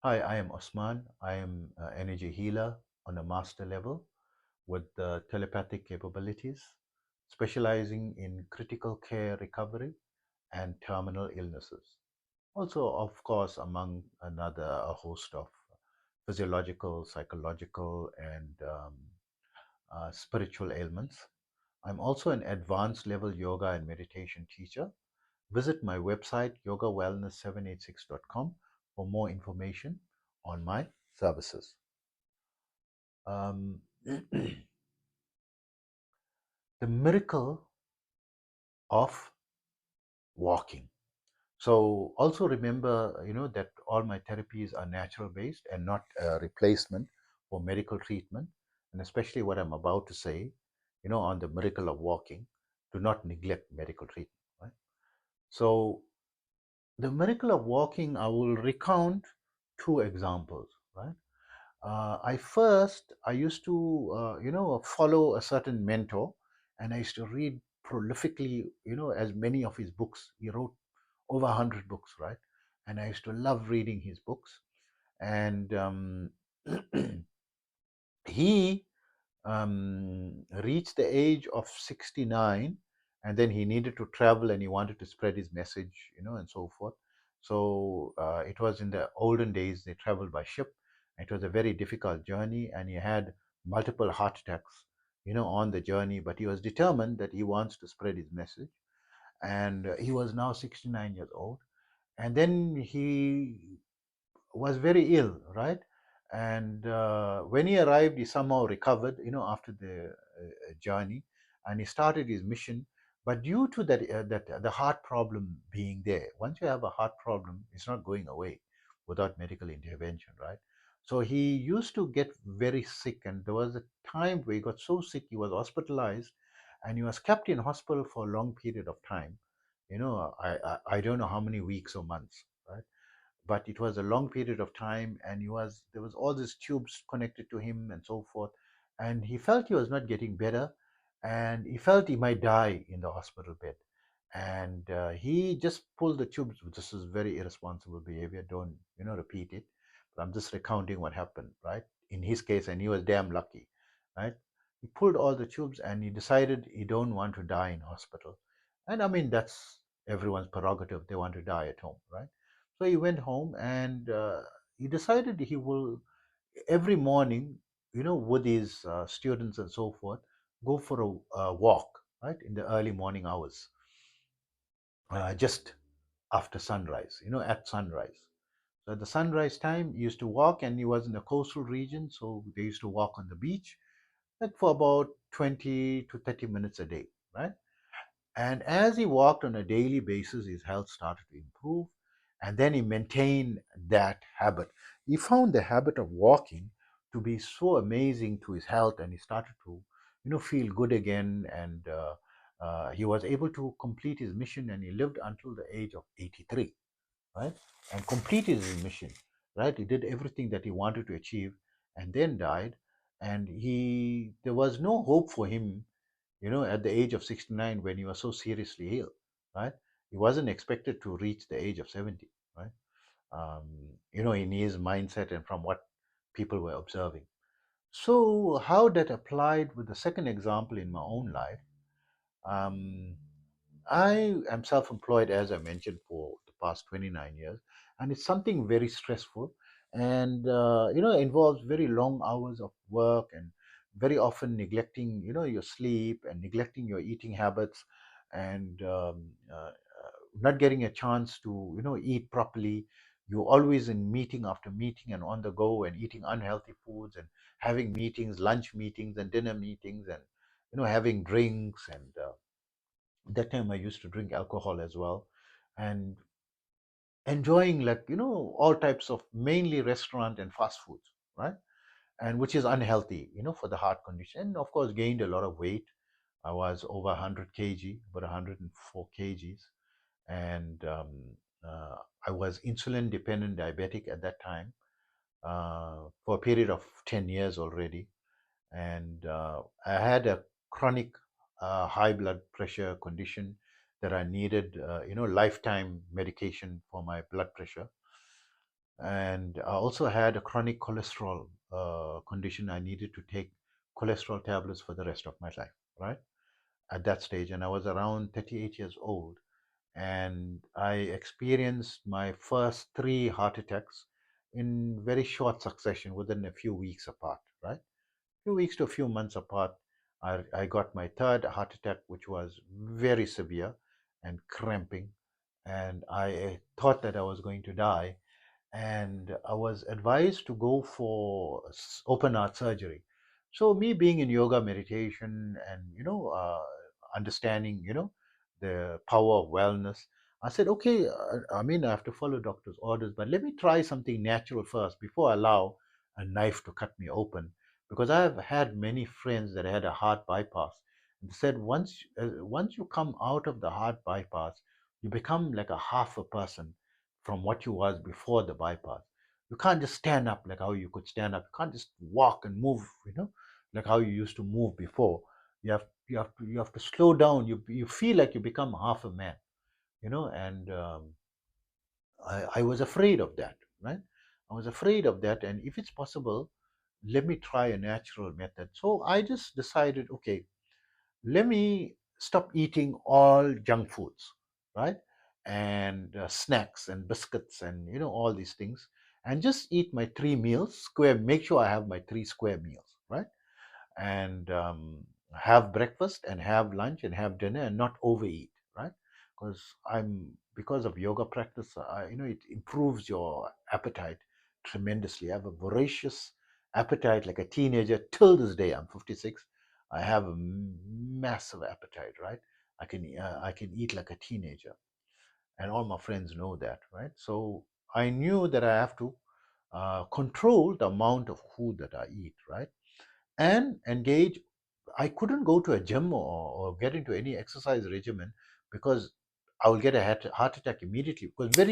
Hi, I am Osman. I am an energy healer on a master level with telepathic capabilities, specializing in critical care recovery and terminal illnesses. Also, of course, among another a host of physiological, psychological, and spiritual ailments. I'm also an advanced level yoga and meditation teacher. Visit my website yogawellness786.com for more information on my services. Um, the miracle of walking. So also remember, that all my therapies are natural based and not a replacement for medical treatment. And especially what I'm about to say, on the miracle of walking, do not neglect medical treatment. Right? So the miracle of walking, I will recount two examples. Right? I used to, follow a certain mentor, and I used to read prolifically, as many of his books. He wrote over 100 books, right? And I used to love reading his books. And he reached the age of 69, and then he needed to travel and he wanted to spread his message, and so forth. So it was in the olden days, they traveled by ship. It was a very difficult journey, and he had multiple heart attacks, on the journey, but he was determined that he wants to spread his message. And he was now 69 years old. And then he was very ill, right? And when he arrived, he somehow recovered, after the journey, and he started his mission. But due to that the heart problem being there, once you have a heart problem, it's not going away without medical intervention, right? So he used to get very sick, and there was a time where he got so sick he was hospitalized, and he was kept in hospital for a long period of time. I don't know how many weeks or months, right? But it was a long period of time, and there was all these tubes connected to him and so forth, and he felt he was not getting better, and he felt he might die in the hospital bed. And he just pulled the tubes. This is very irresponsible behavior, don't repeat it, but I'm just recounting what happened, right? In his case, and he was damn lucky, right? He pulled all the tubes and he decided he don't want to die in hospital. And I mean, that's everyone's prerogative. They want to die at home, right? So he went home, and he decided he will every morning, with his students and so forth, go for a walk, right, in the early morning hours, just after sunrise, at sunrise. So at the sunrise time, he used to walk, and he was in the coastal region, so they used to walk on the beach, like for about 20 to 30 minutes a day, right? And as he walked on a daily basis, his health started to improve. And then he maintained that habit. He found the habit of walking to be so amazing to his health, and he started to, feel good again. And he was able to complete his mission, and he lived until the age of 83, right? And completed his mission, right? He did everything that he wanted to achieve, and then died. And there was no hope for him, at the age of 69 when he was so seriously ill, right? He wasn't expected to reach the age of 70, right? In his mindset and from what people were observing. So, how that applied with the second example in my own life, um, I am self employed, as I mentioned, for the past 29 years, and it's something very stressful, and involves very long hours of work, and very often neglecting your sleep and neglecting your eating habits, and not getting a chance to eat properly. You're always in meeting after meeting and on the go, and eating unhealthy foods, and having meetings, lunch meetings and dinner meetings, and having drinks. And that time I used to drink alcohol as well, and enjoying, like, all types of mainly restaurant and fast foods, right? And which is unhealthy, for the heart condition. And of course, gained a lot of weight. I was over 100 kg, about 104 kgs. And uh, I was insulin dependent diabetic at that time, for a period of 10 years already. And I had a chronic high blood pressure condition that I needed, lifetime medication for my blood pressure. And I also had a chronic cholesterol condition. I needed to take cholesterol tablets for the rest of my life, right? At that stage, and I was around 38 years old, and I experienced my first three heart attacks in very short succession within a few weeks apart, right? Few weeks to a few months apart. I got my third heart attack, which was very severe and cramping, and I thought that I was going to die, and I was advised to go for open heart surgery. So me being in yoga, meditation, and understanding the power of wellness, I said, okay, I mean I have to follow doctor's orders, but let me try something natural first before I allow a knife to cut me open, because I've had many friends that had a heart bypass and said once you come out of the heart bypass, you become like a half a person from what you was before the bypass. You can't just stand up like how you could stand up. You can't just walk and move, like how you used to move before. You have to slow down. You feel like you become half a man, and I was afraid of that, right? I was afraid of that, and if it's possible, let me try a natural method. So I just decided, okay, let me stop eating all junk foods, right? And snacks and biscuits and all these things, and just eat my three meals square. Make sure I have my three square meals, right? And have breakfast and have lunch and have dinner and not overeat, right? Because of yoga practice, it improves your appetite tremendously. I have a voracious appetite like a teenager. Till this day, I'm 56. I have a massive appetite, right? I can eat like a teenager, and all my friends know that, right? So I knew that I have to control the amount of food that I eat, right? And engage. I couldn't go to a gym or get into any exercise regimen because I will get a heart attack immediately. Because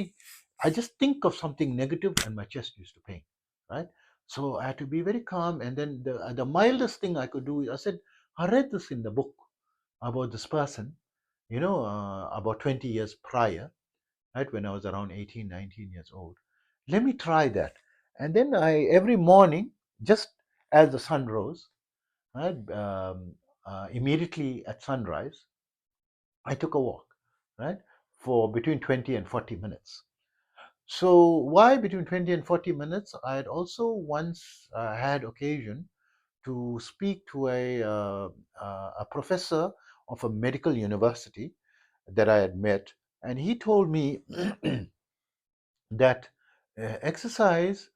I just think of something negative and my chest used to pain, right? So I had to be very calm. And then the mildest thing I could do, I said, I read this in the book about this person, about 20 years prior, right, when I was around 18, 19 years old. Let me try that. And then every morning, just as the sun rose, right, immediately at sunrise, I took a walk, right, for between 20 and 40 minutes. So why between 20 and 40 minutes? I had also once had occasion to speak to a professor of a medical university that I had met, and he told me that exercise,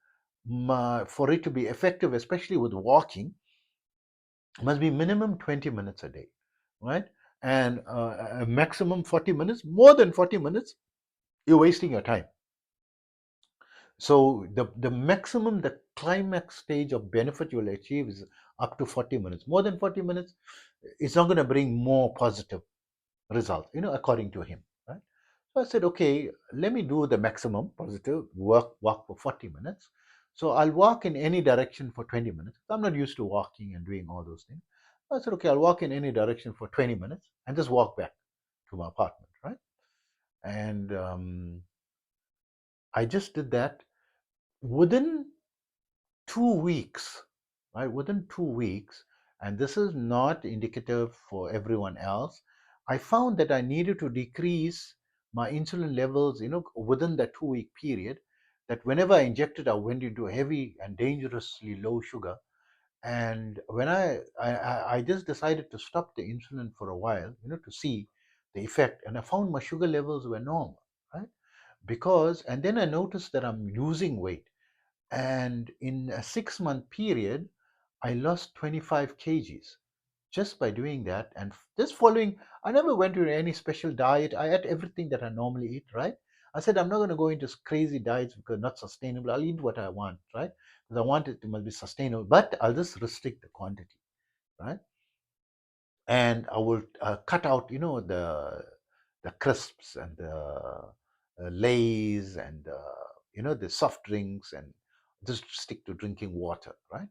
for it to be effective, especially with walking, must be minimum 20 minutes a day, right? And a maximum 40 minutes. More than 40 minutes, you're wasting your time. So the maximum, the climax stage of benefit you'll achieve is up to 40 minutes. More than 40 minutes, it's not going to bring more positive results, according to him, right? So I said, okay, let me do the maximum positive walk for 40 minutes. So I'll walk in any direction for 20 minutes. I'm not used to walking and doing all those things. I said, okay, I'll walk in any direction for 20 minutes and just walk back to my apartment, right? And I just did that within 2 weeks, right? Within 2 weeks, and this is not indicative for everyone else. I found that I needed to decrease my insulin levels, within that 2 week period. That whenever I injected, I went into heavy and dangerously low sugar. And when I just decided to stop the insulin for a while, to see the effect, and I found my sugar levels were normal, right? And then I noticed that I'm losing weight, and in a 6 month period, I lost 25 kgs just by doing that. And just following, I never went to any special diet. I ate everything that I normally eat, right? I said, I'm not going to go into crazy diets because not sustainable. I'll eat what I want, right? Because I want it to must be sustainable, but I'll just restrict the quantity, right? And I will cut out, the crisps and the lays and the soft drinks, and just stick to drinking water, right?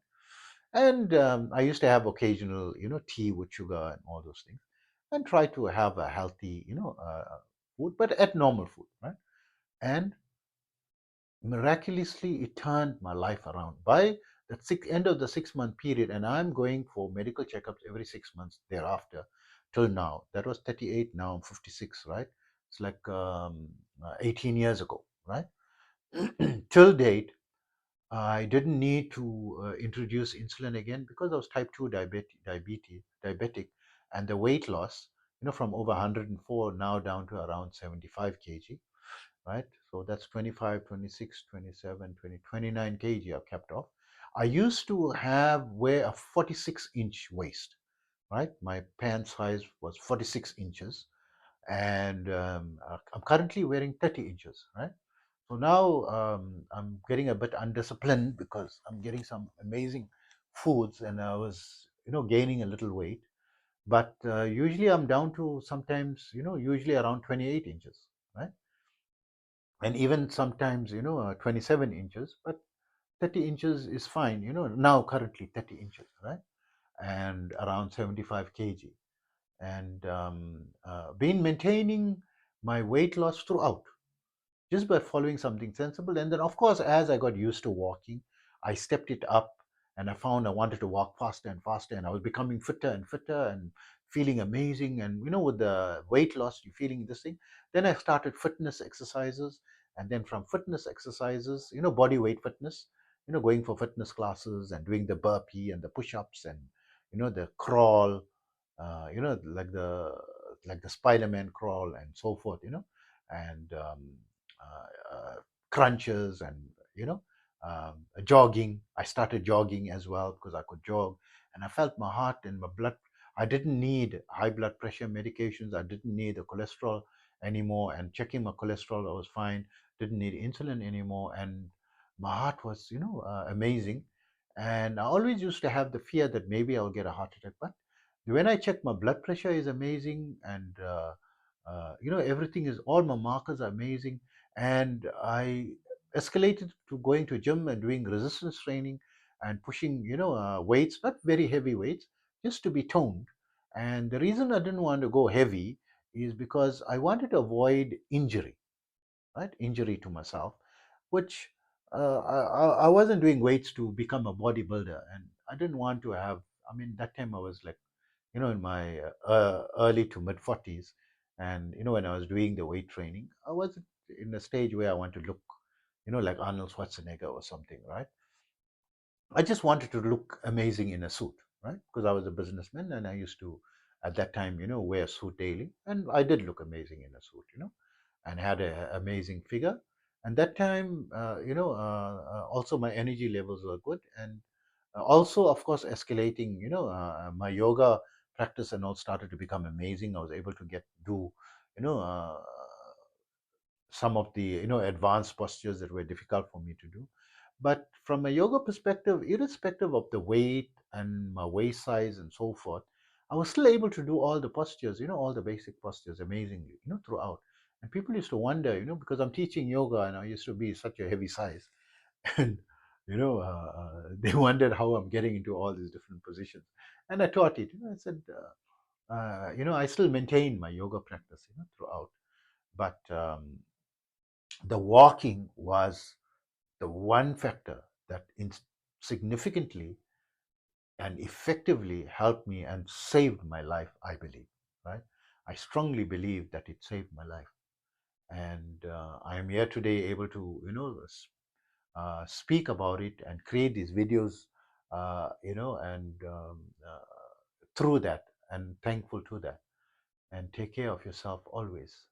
And I used to have occasional, tea with sugar and all those things, and try to have a healthy, food, but at normal food, right? And miraculously it turned my life around by the end of the 6 month period, and I'm going for medical checkups every 6 months thereafter till now. That was 38, now I'm 56, right? It's like 18 years ago, right? Till date I didn't need to introduce insulin again because I was type 2 diabetic, and the weight loss, from over 104 now down to around 75 kg, right? So that's 25, 26, 27, 20, 29 kg I've kept off. I used to wear a 46-inch waist, right? My pant size was 46 inches, and I'm currently wearing 30 inches, right? So now I'm getting a bit undisciplined because I'm getting some amazing foods, and I was, gaining a little weight. But usually I'm down to sometimes, usually around 28 inches, right? And even sometimes 27 inches, but 30 inches is fine, now currently 30 inches, right? And around 75 kg, and been maintaining my weight loss throughout just by following something sensible. And then, of course, as I got used to walking, I stepped it up, and I found I wanted to walk faster and faster, and I was becoming fitter and fitter and feeling amazing. And with the weight loss, you're feeling this thing. Then I started fitness exercises, and then from fitness exercises, body weight fitness, going for fitness classes and doing the burpee and the push-ups and the crawl, like the Spider-Man crawl and so forth, and crunches and jogging. I started jogging as well because I could jog, and I felt my heart and my blood. I didn't need high blood pressure medications. I didn't need the cholesterol anymore, and checking my cholesterol, I was fine. Didn't need insulin anymore, and my heart was amazing. And I always used to have the fear that maybe I'll get a heart attack, but when I check, my blood pressure is amazing, and everything is, all my markers are amazing. And I escalated to going to gym and doing resistance training and pushing weights, not very heavy weights, just to be toned. And the reason I didn't want to go heavy is because I wanted to avoid injury, right? Injury to myself, which I wasn't doing weights to become a bodybuilder, and I didn't want to have. I mean, that time I was like, in my early to mid 40s, and when I was doing the weight training, I was in a stage where I want to look, like Arnold Schwarzenegger or something, right? I just wanted to look amazing in a suit, right? Because I was a businessman and I used to, at that time, wear a suit daily, and I did look amazing in a suit, and had an amazing figure. And that time, also my energy levels were good, and also, of course, escalating. My yoga practice and all started to become amazing. I was able to do, you know, uh, some of the advanced postures that were difficult for me to do. But from a yoga perspective, irrespective of the weight and my waist size and so forth, I was still able to do all the postures, all the basic postures amazingly, throughout. And people used to wonder, because I'm teaching yoga and I used to be such a heavy size, and they wondered how I'm getting into all these different positions. And I taught it. I said, I still maintain my yoga practice, throughout. But the walking was the one factor that significantly and effectively helped me and saved my life, I believe, right? I strongly believe that it saved my life. And I am here today able to, speak about it and create these videos, and through that, and thankful to that. And take care of yourself always.